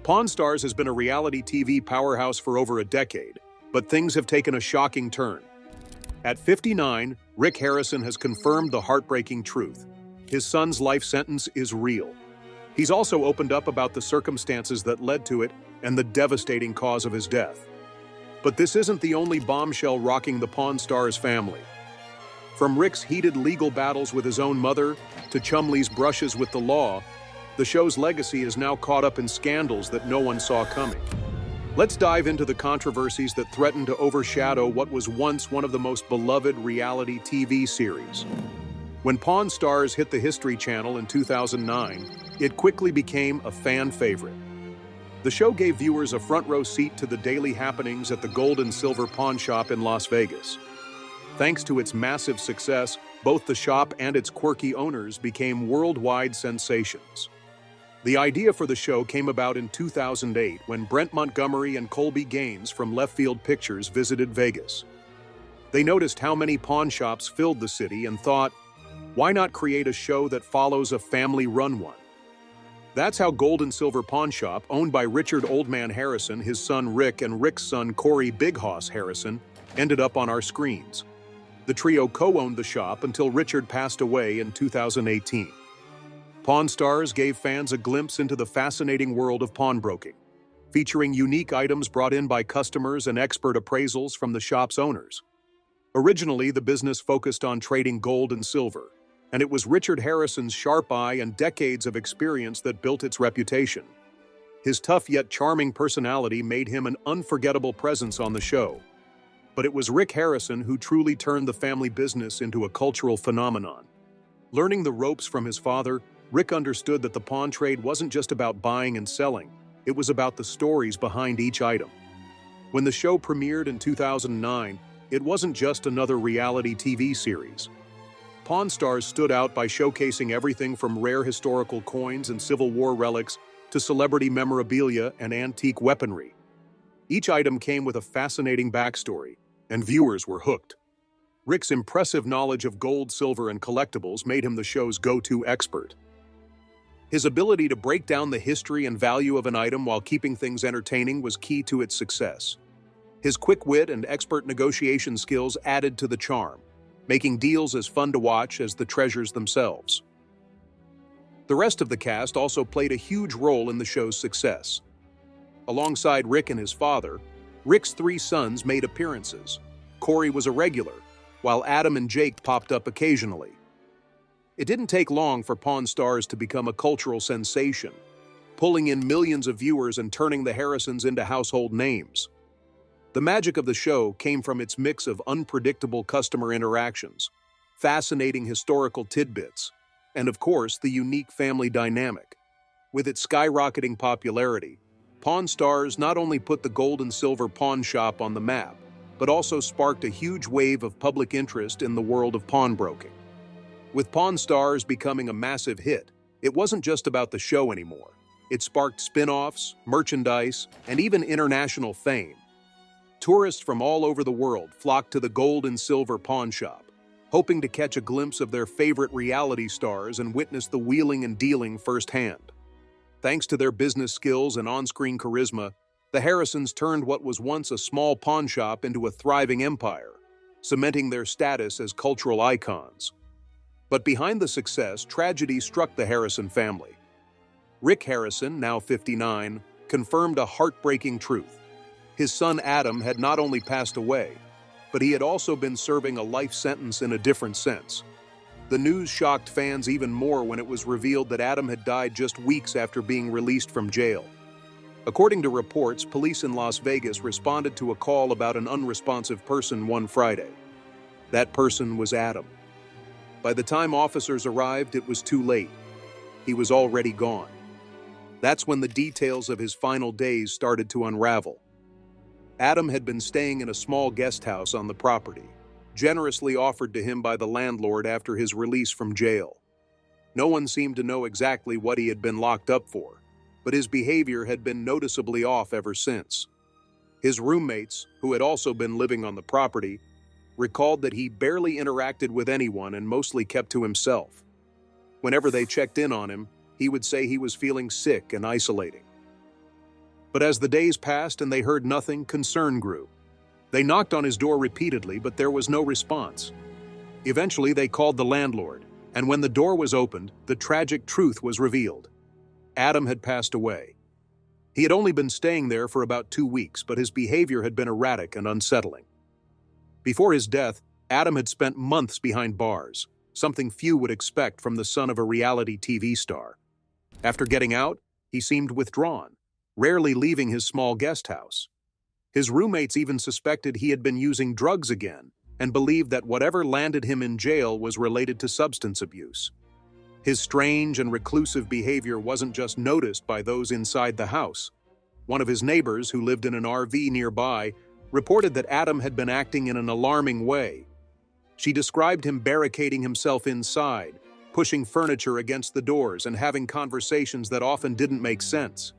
Pawn Stars has been a reality TV powerhouse for over a decade, but things have taken a shocking turn. At 59, Rick Harrison has confirmed the heartbreaking truth. His son's life sentence is real. He's also opened up about the circumstances that led to it and the devastating cause of his death. But this isn't the only bombshell rocking the Pawn Stars family. From Rick's heated legal battles with his own mother to Chumlee's brushes with the law, the show's legacy is now caught up in scandals that no one saw coming. Let's dive into the controversies that threaten to overshadow what was once one of the most beloved reality TV series. When Pawn Stars hit the History Channel in 2009, it quickly became a fan favorite. The show gave viewers a front-row seat to the daily happenings at the gold and silver pawn shop in Las Vegas. Thanks to its massive success, both the shop and its quirky owners became worldwide sensations. The idea for the show came about in 2008 when Brent Montgomery and Colby Gaines from Left Field Pictures visited Vegas. They noticed how many pawn shops filled the city and thought, why not create a show that follows a family-run one? That's how Gold and Silver Pawn Shop, owned by Richard Oldman Harrison, his son Rick, and Rick's son Corey Big Hoss Harrison, ended up on our screens. The trio co-owned the shop until Richard passed away in 2018. Pawn Stars gave fans a glimpse into the fascinating world of pawnbroking, featuring unique items brought in by customers and expert appraisals from the shop's owners. Originally, the business focused on trading gold and silver, and it was Richard Harrison's sharp eye and decades of experience that built its reputation. His tough yet charming personality made him an unforgettable presence on the show. But it was Rick Harrison who truly turned the family business into a cultural phenomenon. Learning the ropes from his father, Rick understood that the pawn trade wasn't just about buying and selling, it was about the stories behind each item. When the show premiered in 2009, it wasn't just another reality TV series. Pawn Stars stood out by showcasing everything from rare historical coins and Civil War relics to celebrity memorabilia and antique weaponry. Each item came with a fascinating backstory, and viewers were hooked. Rick's impressive knowledge of gold, silver, and collectibles made him the show's go-to expert. His ability to break down the history and value of an item while keeping things entertaining was key to its success. His quick wit and expert negotiation skills added to the charm, making deals as fun to watch as the treasures themselves. The rest of the cast also played a huge role in the show's success. Alongside Rick and his father, Rick's three sons made appearances. Corey was a regular, while Adam and Jake popped up occasionally. It didn't take long for Pawn Stars to become a cultural sensation, pulling in millions of viewers and turning the Harrisons into household names. The magic of the show came from its mix of unpredictable customer interactions, fascinating historical tidbits, and of course, the unique family dynamic. With its skyrocketing popularity, Pawn Stars not only put the gold and silver pawn shop on the map, but also sparked a huge wave of public interest in the world of pawnbroking. With Pawn Stars becoming a massive hit, it wasn't just about the show anymore. It sparked spin-offs, merchandise, and even international fame. Tourists from all over the world flocked to the gold and silver pawn shop, hoping to catch a glimpse of their favorite reality stars and witness the wheeling and dealing firsthand. Thanks to their business skills and on-screen charisma, the Harrisons turned what was once a small pawn shop into a thriving empire, cementing their status as cultural icons. But behind the success, tragedy struck the Harrison family. Rick Harrison, now 59, confirmed a heartbreaking truth. His son Adam had not only passed away, but he had also been serving a life sentence in a different sense. The news shocked fans even more when it was revealed that Adam had died just weeks after being released from jail. According to reports, police in Las Vegas responded to a call about an unresponsive person one Friday. That person was Adam. By the time officers arrived, it was too late. He was already gone. That's when the details of his final days started to unravel. Adam had been staying in a small guest house on the property, generously offered to him by the landlord after his release from jail. No one seemed to know exactly what he had been locked up for, but his behavior had been noticeably off ever since. His roommates, who had also been living on the property, recalled that he barely interacted with anyone and mostly kept to himself. Whenever they checked in on him, he would say he was feeling sick and isolating. But as the days passed and they heard nothing, concern grew. They knocked on his door repeatedly, but there was no response. Eventually, they called the landlord, and when the door was opened, the tragic truth was revealed. Adam had passed away. He had only been staying there for about 2 weeks, but his behavior had been erratic and unsettling. Before his death, Adam had spent months behind bars, something few would expect from the son of a reality TV star. After getting out, he seemed withdrawn, rarely leaving his small guest house. His roommates even suspected he had been using drugs again and believed that whatever landed him in jail was related to substance abuse. His strange and reclusive behavior wasn't just noticed by those inside the house. One of his neighbors, who lived in an RV nearby, reported that Adam had been acting in an alarming way. She described him barricading himself inside, pushing furniture against the doors, and having conversations that often didn't make sense.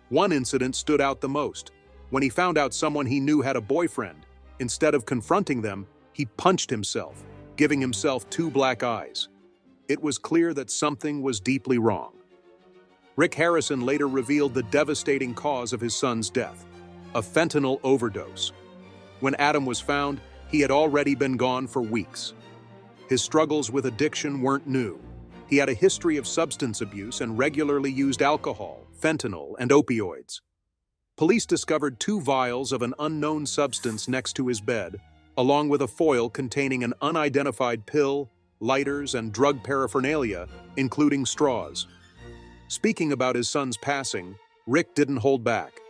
One incident stood out the most. When he found out someone he knew had a boyfriend, instead of confronting them, he punched himself, giving himself 2 black eyes. It was clear that something was deeply wrong. Rick Harrison later revealed the devastating cause of his son's death: a fentanyl overdose. When Adam was found, he had already been gone for weeks. His struggles with addiction weren't new. He had a history of substance abuse and regularly used alcohol, fentanyl, and opioids. Police discovered 2 vials of an unknown substance next to his bed, along with a foil containing an unidentified pill, lighters, and drug paraphernalia, including straws. Speaking about his son's passing, Rick didn't hold back.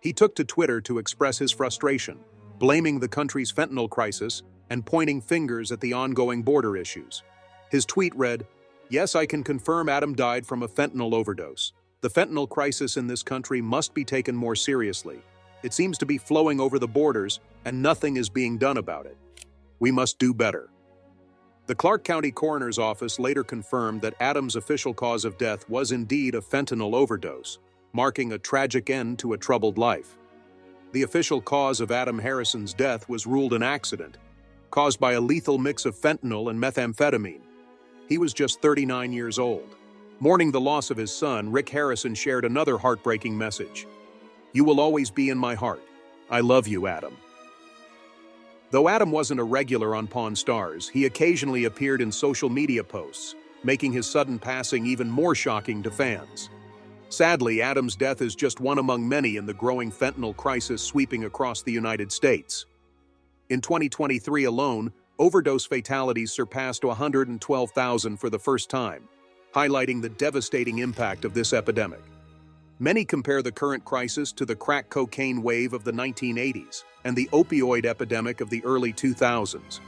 He took to Twitter to express his frustration, blaming the country's fentanyl crisis and pointing fingers at the ongoing border issues. His tweet read, "Yes, I can confirm Adam died from a fentanyl overdose. The fentanyl crisis in this country must be taken more seriously. It seems to be flowing over the borders, and nothing is being done about it. We must do better." The Clark County Coroner's Office later confirmed that Adam's official cause of death was indeed a fentanyl overdose, marking a tragic end to a troubled life. The official cause of Adam Harrison's death was ruled an accident, caused by a lethal mix of fentanyl and methamphetamine. He was just 39 years old. Mourning the loss of his son, Rick Harrison shared another heartbreaking message: "You will always be in my heart. I love you, Adam." Though Adam wasn't a regular on Pawn Stars, he occasionally appeared in social media posts, making his sudden passing even more shocking to fans. Sadly, Adam's death is just one among many in the growing fentanyl crisis sweeping across the United States. In 2023 alone, overdose fatalities surpassed 112,000 for the first time, highlighting the devastating impact of this epidemic. Many compare the current crisis to the crack cocaine wave of the 1980s and the opioid epidemic of the early 2000s.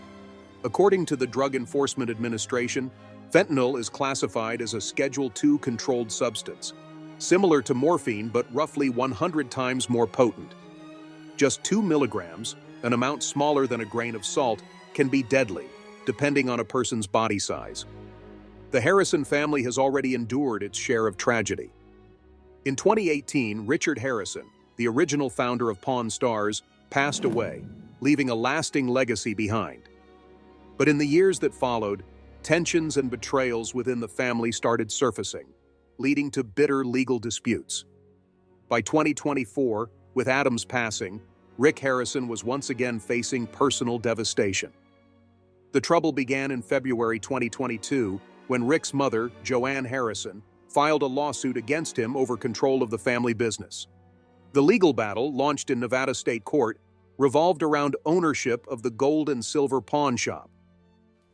According to the Drug Enforcement Administration, fentanyl is classified as a Schedule II controlled substance, similar to morphine but roughly 100 times more potent. Just 2 milligrams, an amount smaller than a grain of salt, can be deadly, depending on a person's body size. The Harrison family has already endured its share of tragedy. In 2018, Richard Harrison, the original founder of Pawn Stars, passed away, leaving a lasting legacy behind. But in the years that followed, tensions and betrayals within the family started surfacing, leading to bitter legal disputes. By 2024, with Adam's passing, Rick Harrison was once again facing personal devastation. The trouble began in February 2022 when Rick's mother, Joanne Harrison, filed a lawsuit against him over control of the family business. The legal battle, launched in Nevada State Court, revolved around ownership of the gold and silver pawn shop.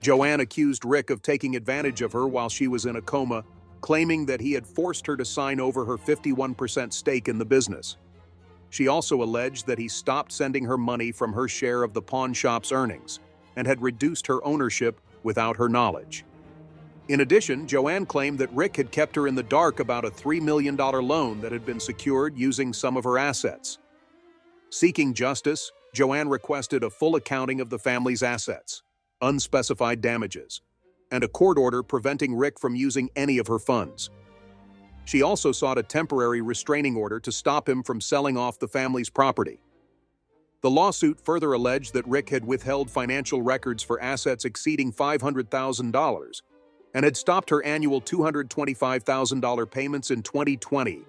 Joanne accused Rick of taking advantage of her while she was in a coma, claiming that he had forced her to sign over her 51% stake in the business. She also alleged that he stopped sending her money from her share of the pawn shop's earnings and had reduced her ownership without her knowledge. In addition, Joanne claimed that Rick had kept her in the dark about a $3 million loan that had been secured using some of her assets. Seeking justice, Joanne requested a full accounting of the family's assets, unspecified damages, and a court order preventing Rick from using any of her funds. She also sought a temporary restraining order to stop him from selling off the family's property. The lawsuit further alleged that Rick had withheld financial records for assets exceeding $500,000 and had stopped her annual $225,000 payments in 2020,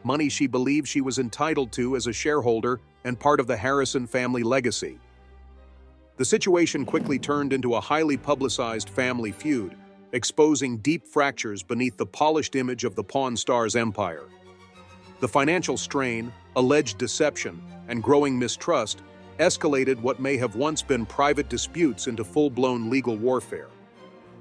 money she believed she was entitled to as a shareholder and part of the Harrison family legacy. The situation quickly turned into a highly publicized family feud, exposing deep fractures beneath the polished image of the Pawn Stars empire. The financial strain, alleged deception, and growing mistrust escalated what may have once been private disputes into full-blown legal warfare.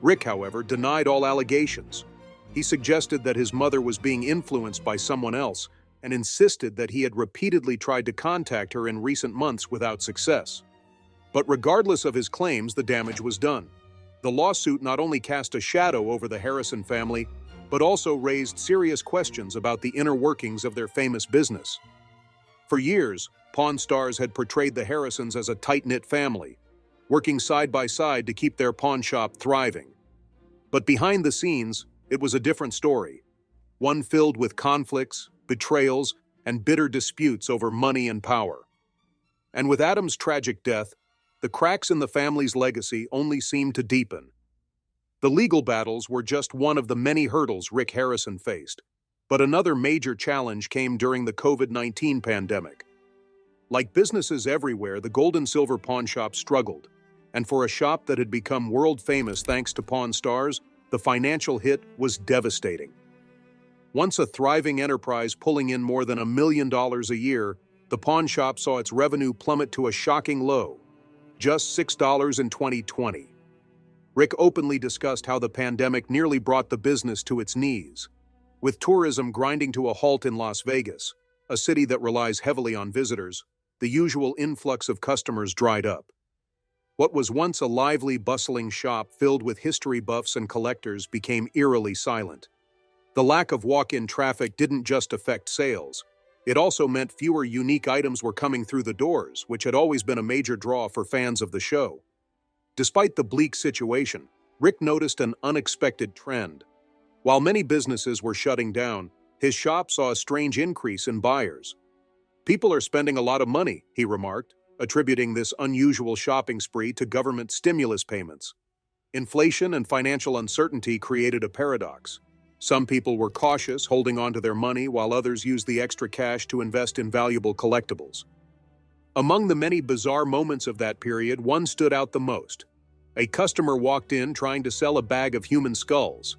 Rick, however, denied all allegations. He suggested that his mother was being influenced by someone else and insisted that he had repeatedly tried to contact her in recent months without success. But regardless of his claims, the damage was done. The lawsuit not only cast a shadow over the Harrison family, but also raised serious questions about the inner workings of their famous business. For years, Pawn Stars had portrayed the Harrisons as a tight-knit family, working side by side to keep their pawn shop thriving. But behind the scenes, it was a different story, one filled with conflicts, betrayals, and bitter disputes over money and power. And with Adam's tragic death, the cracks in the family's legacy only seemed to deepen. The legal battles were just one of the many hurdles Rick Harrison faced, but another major challenge came during the COVID-19 pandemic. Like businesses everywhere, the gold and silver pawn shop struggled, and for a shop that had become world-famous thanks to Pawn Stars, the financial hit was devastating. Once a thriving enterprise pulling in more than $1 million a year, the pawn shop saw its revenue plummet to a shocking low, just $6 in 2020. Rick openly discussed how the pandemic nearly brought the business to its knees. With tourism grinding to a halt in Las Vegas, a city that relies heavily on visitors, the usual influx of customers dried up. What was once a lively, bustling shop filled with history buffs and collectors became eerily silent. The lack of walk-in traffic didn't just affect sales. It also meant fewer unique items were coming through the doors, which had always been a major draw for fans of the show. Despite the bleak situation, Rick noticed an unexpected trend. While many businesses were shutting down, his shop saw a strange increase in buyers. "People are spending a lot of money," he remarked, attributing this unusual shopping spree to government stimulus payments. Inflation and financial uncertainty created a paradox. Some people were cautious, holding on to their money, while others used the extra cash to invest in valuable collectibles. Among the many bizarre moments of that period, one stood out the most. A customer walked in trying to sell a bag of human skulls.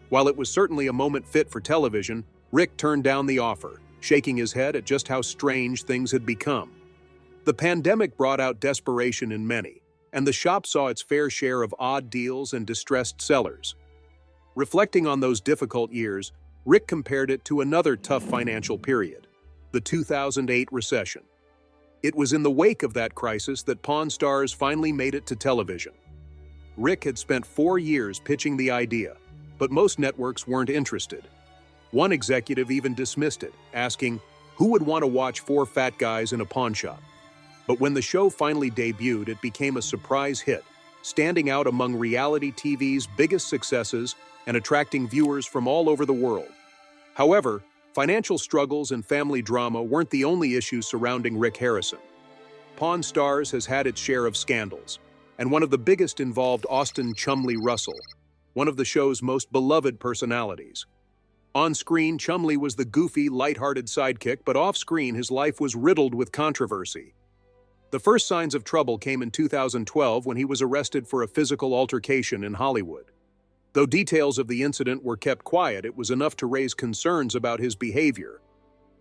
While it was certainly a moment fit for television, Rick turned down the offer, shaking his head at just how strange things had become. The pandemic brought out desperation in many, and the shop saw its fair share of odd deals and distressed sellers. Reflecting on those difficult years, Rick compared it to another tough financial period, the 2008 recession. It was in the wake of that crisis that Pawn Stars finally made it to television. Rick had spent 4 years pitching the idea, but most networks weren't interested. One executive even dismissed it, asking, "Who would want to watch 4 fat guys in a pawn shop?" But when the show finally debuted, it became a surprise hit, standing out among reality TV's biggest successes and attracting viewers from all over the world. However, financial struggles and family drama weren't the only issues surrounding Rick Harrison. Pawn Stars has had its share of scandals, and one of the biggest involved Austin "Chumley" Russell, one of the show's most beloved personalities. On screen, Chumley was the goofy, lighthearted sidekick, but off-screen his life was riddled with controversy. The first signs of trouble came in 2012 when he was arrested for a physical altercation in Hollywood. Though details of the incident were kept quiet, it was enough to raise concerns about his behavior.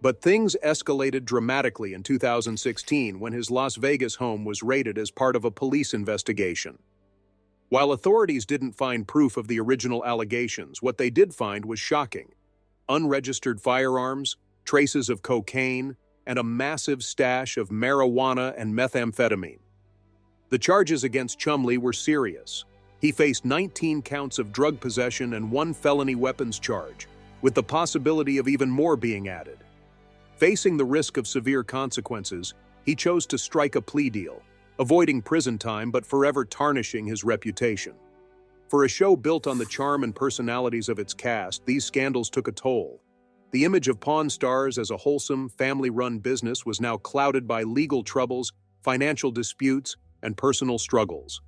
But things escalated dramatically in 2016 when his Las Vegas home was raided as part of a police investigation. While authorities didn't find proof of the original allegations, what they did find was shocking. Unregistered firearms, traces of cocaine, and a massive stash of marijuana and methamphetamine. The charges against Chumley were serious. He faced 19 counts of drug possession and 1 felony weapons charge, with the possibility of even more being added. Facing the risk of severe consequences, he chose to strike a plea deal, avoiding prison time but forever tarnishing his reputation. For a show built on the charm and personalities of its cast, these scandals took a toll. The image of Pawn Stars as a wholesome, family-run business was now clouded by legal troubles, financial disputes, and personal struggles.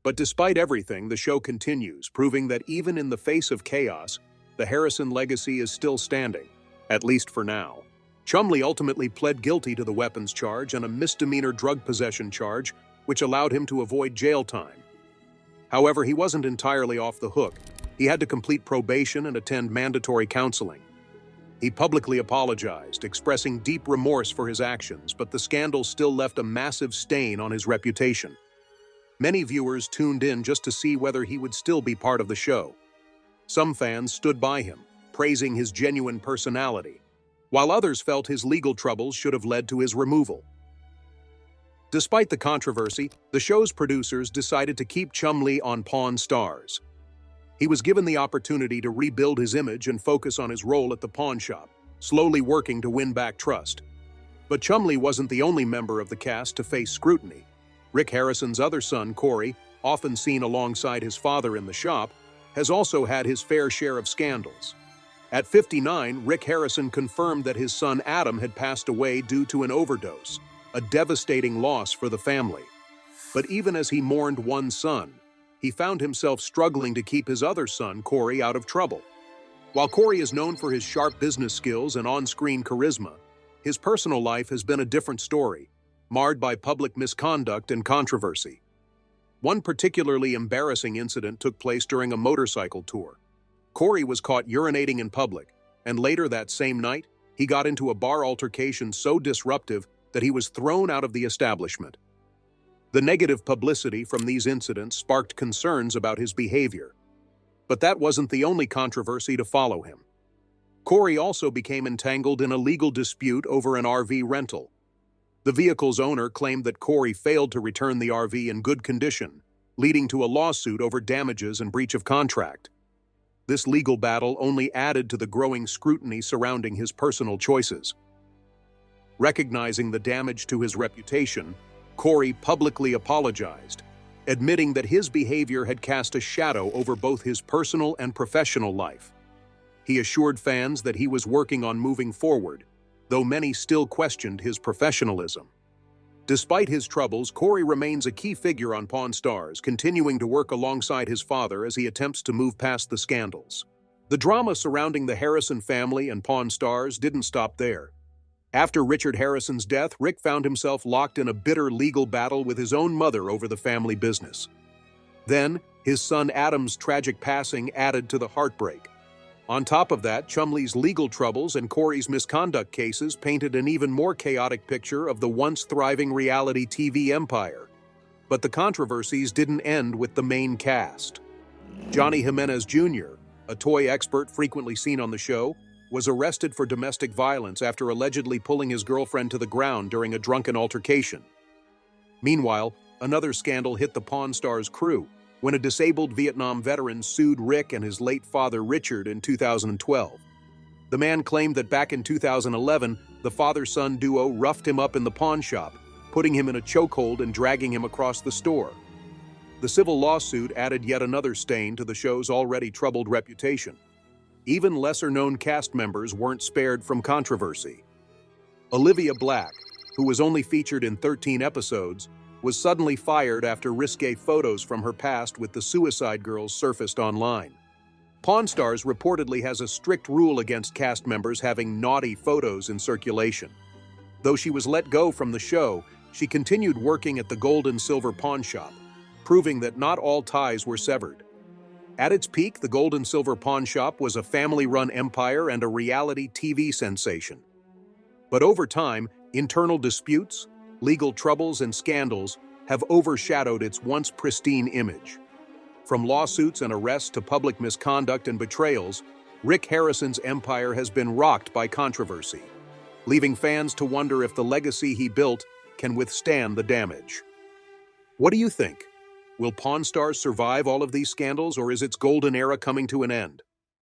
But despite everything, the show continues, proving that even in the face of chaos, the Harrison legacy is still standing. at least for now. Chumley ultimately pled guilty to the weapons charge and a misdemeanor drug possession charge, which allowed him to avoid jail time. However, he wasn't entirely off the hook. He had to complete probation and attend mandatory counseling. He publicly apologized, expressing deep remorse for his actions, but the scandal still left a massive stain on his reputation. Many viewers tuned in just to see whether he would still be part of the show. Some fans stood by him, praising his genuine personality, while others felt his legal troubles should have led to his removal. Despite the controversy, the show's producers decided to keep Chumlee on Pawn Stars. He was given the opportunity to rebuild his image and focus on his role at the pawn shop, slowly working to win back trust. But Chumlee wasn't the only member of the cast to face scrutiny. Rick Harrison's other son, Corey, often seen alongside his father in the shop, has also had his fair share of scandals. At 59, Rick Harrison confirmed that his son Adam had passed away due to an overdose, a devastating loss for the family. But even as he mourned one son, he found himself struggling to keep his other son, Corey, out of trouble. While Corey is known for his sharp business skills and on-screen charisma, his personal life has been a different story, marred by public misconduct and controversy. One particularly embarrassing incident took place during a motorcycle tour. Corey was caught urinating in public, and later that same night, he got into a bar altercation so disruptive that he was thrown out of the establishment. The negative publicity from these incidents sparked concerns about his behavior. But that wasn't the only controversy to follow him. Corey also became entangled in a legal dispute over an RV rental. The vehicle's owner claimed that Corey failed to return the RV in good condition, leading to a lawsuit over damages and breach of contract. This legal battle only added to the growing scrutiny surrounding his personal choices. Recognizing the damage to his reputation, Corey publicly apologized, admitting that his behavior had cast a shadow over both his personal and professional life. He assured fans that he was working on moving forward, though many still questioned his professionalism. Despite his troubles, Corey remains a key figure on Pawn Stars, continuing to work alongside his father as he attempts to move past the scandals. The drama surrounding the Harrison family and Pawn Stars didn't stop there. After Richard Harrison's death, Rick found himself locked in a bitter legal battle with his own mother over the family business. Then, his son Adam's tragic passing added to the heartbreak. On top of that, Chumlee's legal troubles and Corey's misconduct cases painted an even more chaotic picture of the once thriving reality TV empire. But the controversies didn't end with the main cast. Johnny Jimenez Jr., a toy expert frequently seen on the show, was arrested for domestic violence after allegedly pulling his girlfriend to the ground during a drunken altercation. Meanwhile, another scandal hit the Pawn Stars crew when a disabled Vietnam veteran sued Rick and his late father Richard in 2012. The man claimed that back in 2011, the father-son duo roughed him up in the pawn shop, putting him in a chokehold and dragging him across the store. The civil lawsuit added yet another stain to the show's already troubled reputation. Even lesser-known cast members weren't spared from controversy. Olivia Black, who was only featured in 13 episodes, was suddenly fired after risque photos from her past with the Suicide Girls surfaced online. Pawn Stars reportedly has a strict rule against cast members having naughty photos in circulation. Though she was let go from the show, she continued working at the gold and silver pawn shop, proving that not all ties were severed. At its peak, the gold and silver pawn shop was a family-run empire and a reality TV sensation. But over time, internal disputes, legal troubles, and scandals have overshadowed its once pristine image. From lawsuits and arrests to public misconduct and betrayals, Rick Harrison's empire has been rocked by controversy, leaving fans to wonder if the legacy he built can withstand the damage. What do you think? Will Pawn Stars survive all of these scandals, or is its golden era coming to an end?